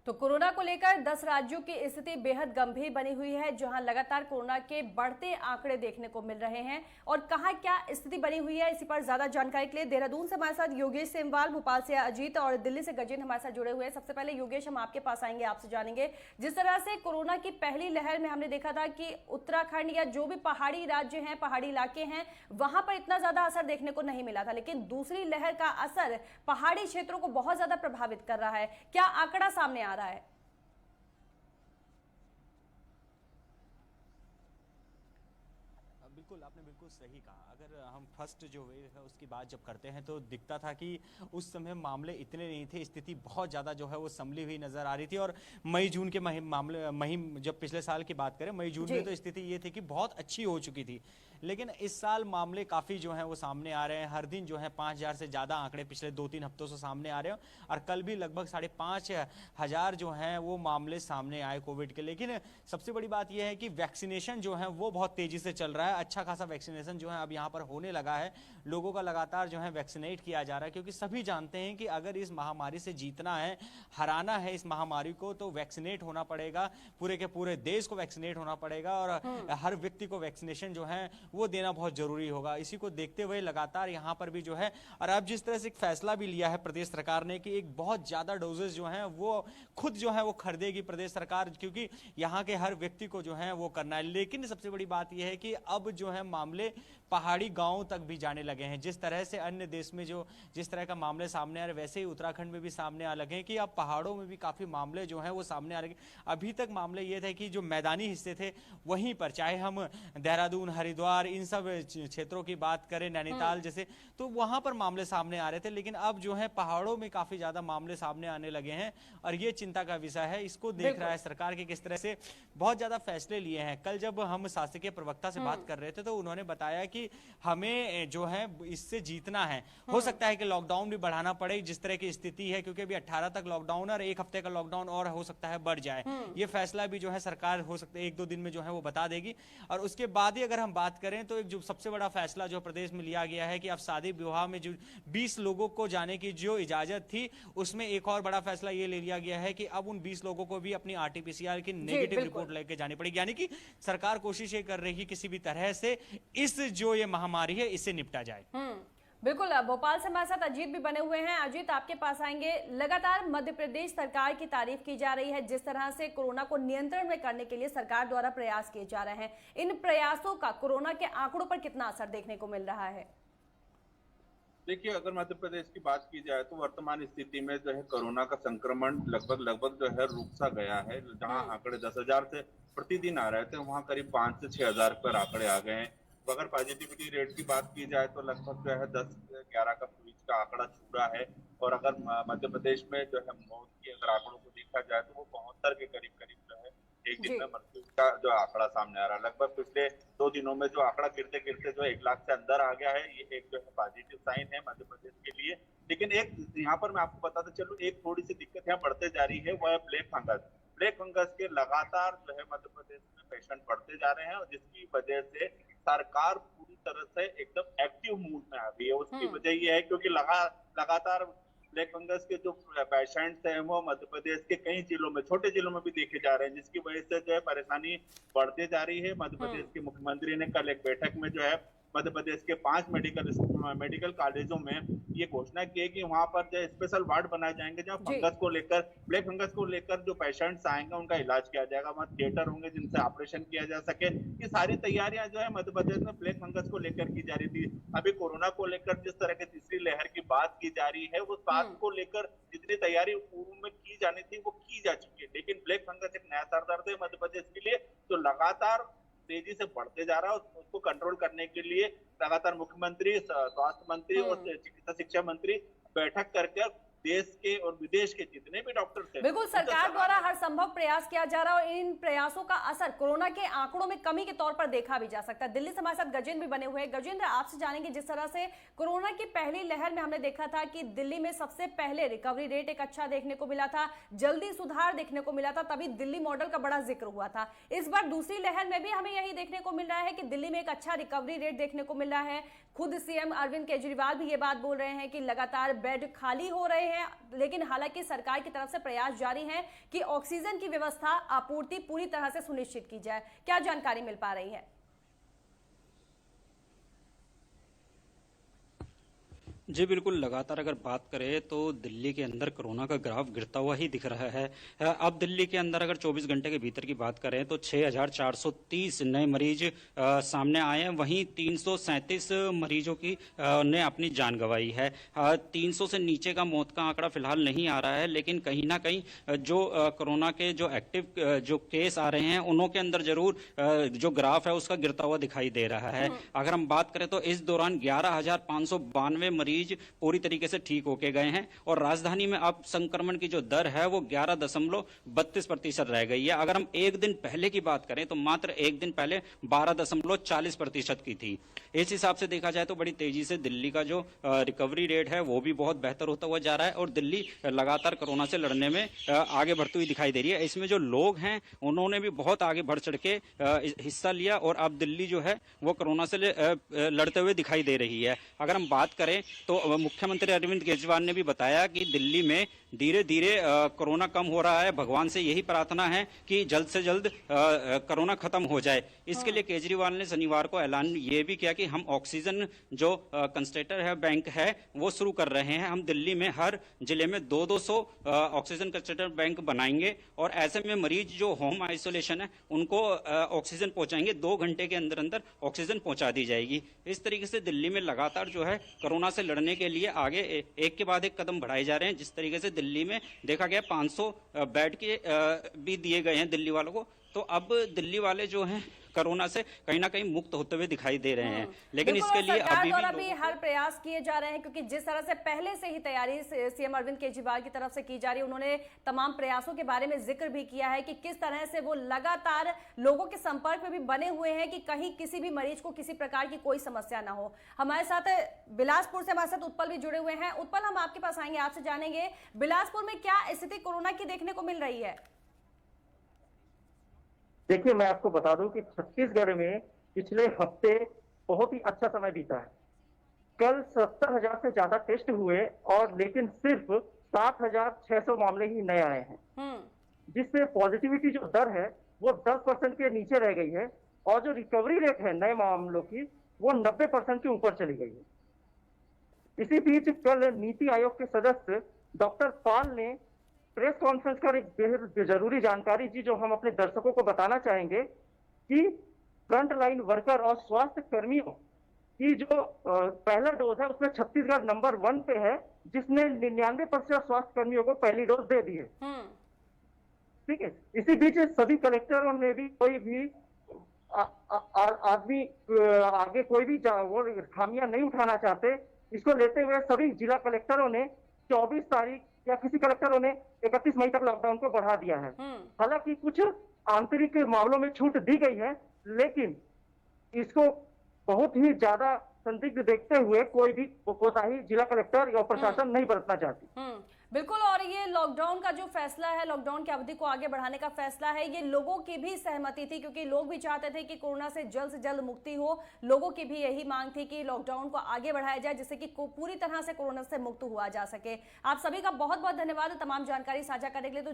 तो कोरोना को लेकर 10 राज्यों की स्थिति बेहद गंभीर बनी हुई है, जहां लगातार कोरोना के बढ़ते आंकड़े देखने को मिल रहे हैं। और कहां क्या स्थिति बनी हुई है, इसी पर ज्यादा जानकारी के लिए देहरादून से हमारे साथ योगेश सेमवाल, भोपाल से अजीत और दिल्ली से गजेंद्र हमारे साथ जुड़े हुए हैं। सबसे पहले योगेश, हम आपके पास आएंगे, आपसे जानेंगे जिस तरह से कोरोना की पहली लहर में हमने देखा था कि उत्तराखंड या जो भी पहाड़ी राज्य हैं, पहाड़ी इलाके हैं, वहां पर इतना ज्यादा असर देखने को नहीं मिला था, लेकिन दूसरी लहर का असर पहाड़ी क्षेत्रों को बहुत ज्यादा प्रभावित कर रहा है। क्या आंकड़ा सामने आ रहा है? बिल्कुल, आपने बिल्कुल सही कहा। अगर हम फर्स्ट जो वेव है उसकी बात जब करते हैं तो दिखता था कि उस समय मामले इतने नहीं थे, स्थिति बहुत ज़्यादा जो है वो संभली हुई नज़र आ रही थी। और मई जून के महीने जब पिछले साल की बात करें, मई जून में तो स्थिति ये थी कि बहुत अच्छी हो चुकी थी। लेकिन इस साल मामले काफ़ी जो हैं वो सामने आ रहे हैं। हर दिन जो है 5,000 से ज़्यादा आंकड़े पिछले 2-3 हफ्तों से सामने आ रहे हैं, और कल भी लगभग 5,500 जो हैं वो मामले सामने आए कोविड के। लेकिन सबसे बड़ी बात यह है कि वैक्सीनेशन जो है वो बहुत तेज़ी से चल रहा है। अच्छा खासा वैक्सीनेशन जो है अब यहाँ पर होने लगा है, लोगों का लगातार जो है वैक्सीनेट किया जा रहा है, क्योंकि सभी जानते हैं कि अगर इस महामारी से जीतना है, हराना है इस महामारी को, तो वैक्सीनेट होना पड़ेगा, पूरे के पूरे देश को वैक्सीनेट होना पड़ेगा, और हर व्यक्ति को वैक्सीनेशन जो है वो देना बहुत जरूरी होगा। इसी को देखते हुए लगातार यहाँ पर भी जो है, और अब जिस तरह से एक फैसला भी लिया है प्रदेश सरकार ने कि एक बहुत ज्यादा डोजेस जो है वो खुद जो है वो खरीदेगी प्रदेश सरकार, क्योंकि यहाँ के हर व्यक्ति को जो है वो करना है। लेकिन सबसे बड़ी बात यह है कि अब जो है मामले पहाड़ी गांवों तक भी जाने लगे हैं। जिस तरह से अन्य देश में जो जिस तरह का मामले सामने आ रहे, वैसे ही उत्तराखंड में भी सामने आ लगे हैं कि अब पहाड़ों में भी काफी मामले जो हैं वो सामने आ रहे हैं। अभी तक मामले ये थे कि जो मैदानी हिस्से थे वहीं पर, चाहे हम देहरादून, हरिद्वार, इन सब क्षेत्रों की बात करें, नैनीताल जैसे, तो वहां पर मामले सामने आ रहे थे। लेकिन अब जो है पहाड़ों में काफी ज्यादा मामले सामने आने लगे हैं, और ये चिंता का विषय है। इसको देख रहा है सरकार की किस तरह से बहुत ज्यादा फैसले लिए हैं। कल जब हम शासकीय प्रवक्ता से बात कर रहे थे तो उन्होंने बताया कि हमें जो है इससे जीतना है। हो सकता है कि लॉकडाउन भी बढ़ाना पड़े जिस तरह की स्थिति है, क्योंकि अभी 18 तक लॉकडाउन और 1 हफ्ते का लॉकडाउन और हो सकता है बढ़ जाए। ये फैसला भी जो है सरकार हो सकता है 1-2 दिन में जो है वो बता देगी। और उसके बाद ही अगर हम बात करें तो एक जो सबसे बड़ा फैसला जो प्रदेश में लिया गया है कि अब शादी विवाह में जो 20 लोगों को जाने की जो इजाजत थी, उसमें एक और बड़ा फैसला ये ले लिया गया है कि अब उन 20 लोगों को भी अपनी आरटीपीसीआर की नेगेटिव रिपोर्ट लेके जानी पड़ेगी। यानी कि सरकार कोशिश ये कर रही है किसी भी तरह से इस जो ये महामारी है इससे निपटा जाए। बिल्कुल। भोपाल से हमारे साथ अजीत भी बने हुए हैं। अजीत, आपके पास आएंगे। लगातार मध्य प्रदेश सरकार की तारीफ की जा रही है, जिस तरह से कोरोना को नियंत्रण में करने के लिए सरकार द्वारा प्रयास किए जा रहे हैं। इन प्रयासों का कोरोना के आंकड़ों पर कितना असर देखने को मिल रहा है? देखिए, अगर मध्य प्रदेश की बात की जाए तो वर्तमान स्थिति में जो है कोरोना का संक्रमण लगभग जो है रुक सा गया है। जहां आंकड़े 10,000 से प्रतिदिन आ रहे थे, वहां करीब 5 से 6,000 पर आंकड़े आ गए हैं। अगर पॉजिटिविटी रेट की बात की जाए तो लगभग जो है 10 से 11 का बीच का आंकड़ा छू रहा है। और अगर मध्य प्रदेश में जो है मौत के अगर आंकड़ों को देखा जाए तो वो 72 के करीब जो है एक दिन में मृत्यु का जो आंकड़ा सामने आ रहा है। लगभग पिछले 2 दिनों में जो आंकड़ा गिरते गिरते जो 1 लाख से अंदर आ गया है, ये एक जो है पॉजिटिव साइन है मध्य प्रदेश के लिए। लेकिन एक यहाँ पर मैं आपको बताता चलूं, एक थोड़ी सी दिक्कत यहाँ बढ़ते जा रही है, वो है ब्लैक फंगस। ब्लैक फंगस के लगातार जो है मध्य प्रदेश में पेशेंट बढ़ते जा रहे हैं, और जिसकी वजह से सरकार पूरी तरह से एकदम एक्टिव मूड में आ गई है। उसकी वजह यह है क्योंकि लगातार ब्लैक फंगस के जो पेशेंट्स हैं वो मध्य प्रदेश के कई जिलों में, छोटे जिलों में भी देखे जा रहे हैं, जिसकी वजह से जो है परेशानी बढ़ती जा रही है। मध्य प्रदेश के मुख्यमंत्री ने कल एक बैठक में जो है मध्य प्रदेश के 5 मेडिकल कॉलेजों में ये घोषणा की है कि वहां पर जो स्पेशल वार्ड बनाए जाएंगे, जहाँ फंगस को लेकर, ब्लैक फंगस को लेकर जो पेशेंट्स आएंगे उनका इलाज किया जाएगा। वहाँ थिएटर होंगे जिनसे ऑपरेशन किया जा सके। ये सारी तैयारियां जो है मध्य प्रदेश में ब्लैक फंगस को लेकर की जा रही थी। अभी कोरोना को लेकर जिस तरह की तीसरी लहर की बात की जा रही है, उस बात को लेकर जितनी तैयारी पूर्व में की जानी थी वो की जा चुकी है। लेकिन ब्लैक फंगस एक नया सरदर्द है मध्य प्रदेश के लिए, तो लगातार तेजी से बढ़ते जा रहा है। उसको कंट्रोल करने के लिए लगातार मुख्यमंत्री, स्वास्थ्य मंत्री और चिकित्सा शिक्षा मंत्री बैठक करके देश के और विदेश के जितने भी डॉक्टर्स हैं, बिल्कुल सरकार द्वारा हर संभव प्रयास किया जा रहा है, और इन प्रयासों का असर कोरोना के आंकड़ों में कमी के तौर पर देखा भी जा सकता है। दिल्ली से हमारे साथ गजेंद्र भी बने हुए हैं। गजेंद्र, आपसे जानेंगे, जिस तरह से कोरोना की पहली लहर में हमने देखा था कि दिल्ली में सबसे पहले रिकवरी रेट एक अच्छा देखने को मिला था, जल्दी सुधार देखने को मिला था, तभी दिल्ली मॉडल का बड़ा जिक्र हुआ था। इस बार दूसरी लहर में भी हमें यही देखने को मिल रहा है कि दिल्ली में एक अच्छा रिकवरी रेट देखने को मिल रहा है। खुद सीएम अरविंद केजरीवाल भी ये बात बोल रहे हैं कि लगातार बेड खाली हो रहे हैं हैं, लेकिन हालांकि सरकार की तरफ से प्रयास जारी है कि ऑक्सीजन की व्यवस्था आपूर्ति पूरी तरह से सुनिश्चित की जाए। क्या जानकारी मिल पा रही है? जी बिल्कुल, लगातार अगर बात करें तो दिल्ली के अंदर कोरोना का ग्राफ गिरता हुआ ही दिख रहा है। अब दिल्ली के अंदर अगर 24 घंटे के भीतर की बात करें तो 6,430 नए मरीज सामने आए हैं। वहीं 337 मरीजों की ने अपनी जान गंवाई है। 300 से नीचे का मौत का आंकड़ा फिलहाल नहीं आ रहा है, लेकिन कहीं ना कहीं जो कोरोना के जो एक्टिव जो केस आ रहे हैं उनों के अंदर जरूर जो ग्राफ है उसका गिरता हुआ दिखाई दे रहा है। अगर हम बात करें तो इस दौरान 11,592 मरीज पूरी तरीके से ठीक होके गए हैं और राजधानी में अब संक्रमण की जो दर है वो 11.32% रह गई है। अगर हम एक दिन पहले की बात करें तो मात्र एक दिन पहले 12.40% की थी। इस हिसाब से देखा जाए तो बड़ी तेजी से दिल्ली का जो रिकवरी रेट है वो भी बहुत बेहतर होता हुआ जा रहा है और दिल्ली लगातार कोरोना से लड़ने में आगे बढ़ती हुई दिखाई दे रही है। इसमें जो लोग हैं उन्होंने भी बहुत आगे बढ़ चढ़ के हिस्सा लिया और अब दिल्ली जो है वो कोरोना से लड़ते हुए दिखाई दे रही है। अगर हम बात करें तो मुख्यमंत्री अरविंद केजरीवाल ने भी बताया कि दिल्ली में धीरे धीरे कोरोना कम हो रहा है। भगवान से यही प्रार्थना है कि जल्द से जल्द कोरोना खत्म हो जाए। इसके लिए केजरीवाल ने शनिवार को ऐलान ये भी किया कि हम ऑक्सीजन जो कंसंट्रेटर है बैंक है वो शुरू कर रहे हैं। हम दिल्ली में हर जिले में 200 ऑक्सीजन कंसंट्रेटर बैंक बनाएंगे और ऐसे में मरीज जो होम आइसोलेशन है उनको ऑक्सीजन पहुंचाएंगे। 2 घंटे के अंदर अंदर ऑक्सीजन पहुंचा दी जाएगी। इस तरीके से दिल्ली में लगातार जो है कोरोना से लड़ने के लिए आगे एक के बाद एक कदम बढ़ाए जा रहे हैं। जिस तरीके से दिल्ली में देखा गया 500 बेड के भी दिए गए हैं दिल्ली वालों को, तो अब दिल्ली वाले जो हैं कोरोना से कहीं ना कहीं मुक्त होते हुए दिखाई दे रहे हैं। लेकिन इसके लिए सरकार भी हर प्रयास किए जा रहे हैं, क्योंकि जिस तरह से पहले से ही तैयारी सीएम अरविंद केजरीवाल की तरफ से की जा रही है, उन्होंने तमाम प्रयासों के बारे में जिक्र भी किया है कि किस तरह से वो लगातार लोगों के संपर्क में भी बने हुए हैं कि कहीं किसी भी मरीज को किसी प्रकार की कोई समस्या ना हो। हमारे साथ बिलासपुर से हमारे साथ उत्पल भी जुड़े हुए हैं। उत्पल, हम आपके पास आएंगे, आपसे जानेंगे बिलासपुर में क्या स्थिति कोरोना की देखने को मिल रही है? देखिए, मैं आपको बता दूं कि छत्तीसगढ़ में पिछले हफ्ते बहुत ही अच्छा समय बीता है। कल 70,000 से ज्यादा टेस्ट हुए और लेकिन सिर्फ 7,600 मामले ही नए आए हैं, जिससे पॉजिटिविटी जो दर है वो 10% के नीचे रह गई है और जो रिकवरी रेट है नए मामलों की वो 90% के ऊपर चली गई है। इसी बीच कल नीति आयोग के सदस्य डॉक्टर पाल ने प्रेस कॉन्फ्रेंस कर एक बेहद जरूरी जानकारी दी, जो हम अपने दर्शकों को बताना चाहेंगे कि फ्रंट लाइन वर्कर और स्वास्थ्य कर्मियों की जो पहला डोज है उसमें छत्तीसगढ़ नंबर 1 पे है, जिसने 99% स्वास्थ्य कर्मियों को पहली डोज दे दी है। ठीक है। इसी बीच सभी कलेक्टरों ने भी कोई भी आदमी आगे कोई भी वो खामियां नहीं उठाना चाहते, इसको लेते हुए सभी जिला कलेक्टरों ने 24 तारीख या किसी कलेक्टरों ने 31 मई तक लॉकडाउन को बढ़ा दिया है। हालांकि कुछ आंतरिक मामलों में छूट दी गई है, लेकिन इसको बहुत ही ज्यादा संदिग्ध देखते हुए कोई भी कोताही जिला कलेक्टर या प्रशासन नहीं बरतना चाहती। बिल्कुल, और ये लॉकडाउन का जो फैसला है, लॉकडाउन की अवधि को आगे बढ़ाने का फैसला है, ये लोगों की भी सहमति थी, क्योंकि लोग भी चाहते थे कि कोरोना से जल्द मुक्ति हो। लोगों की भी यही मांग थी कि लॉकडाउन को आगे बढ़ाया जाए, जिससे कि पूरी तरह से कोरोना से मुक्त हुआ जा सके। आप सभी का बहुत बहुत धन्यवाद तमाम जानकारी साझा करने के लिए।